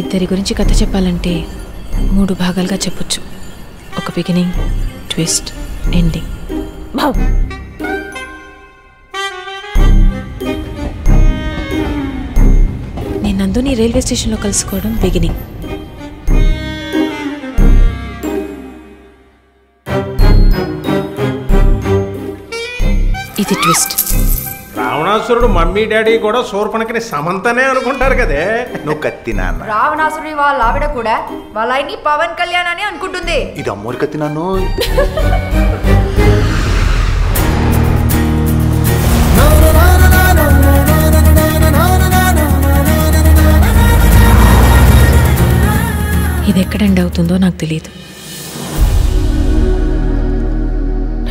ఇద్దరి గురించి కథ చెప్పాలంటే 3 భాగాలుగా చెప్పొచ్చు. ఒక బిగినింగ్, ట్విస్ట్, ఎండింగ్. నేను నందుని రైల్వే స్టేషన్లో కలుసుకోవడం బిగినింగ్. ఇది ట్విస్ట్. రావణాసురుడు మమ్మీ డాడీ కూడా శూర్పణఖని సమంతనే అనుకుంటారు కదే. నువ్వు కత్తి నాన్న. రావణాసురుడి వాళ్ళ ఆవిడ కూడా వాళ్ళ ఆయన్ని పవన్ కళ్యాణ్ అని అనుకుంటుంది. ఇది అమ్మోరు కత్తి నాన్ను. ఇది ఎక్కడ ఎండ్ అవుతుందో నాకు తెలియదు.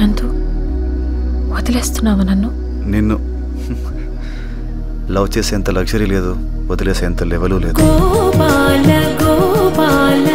నందు, వదిలేస్తున్నావా నన్ను? నిన్ను లవ్ చేసేంత లగ్జరీ లేదు, వదిలేసేంత లెవెలు లేదు. గోపాల గోపాల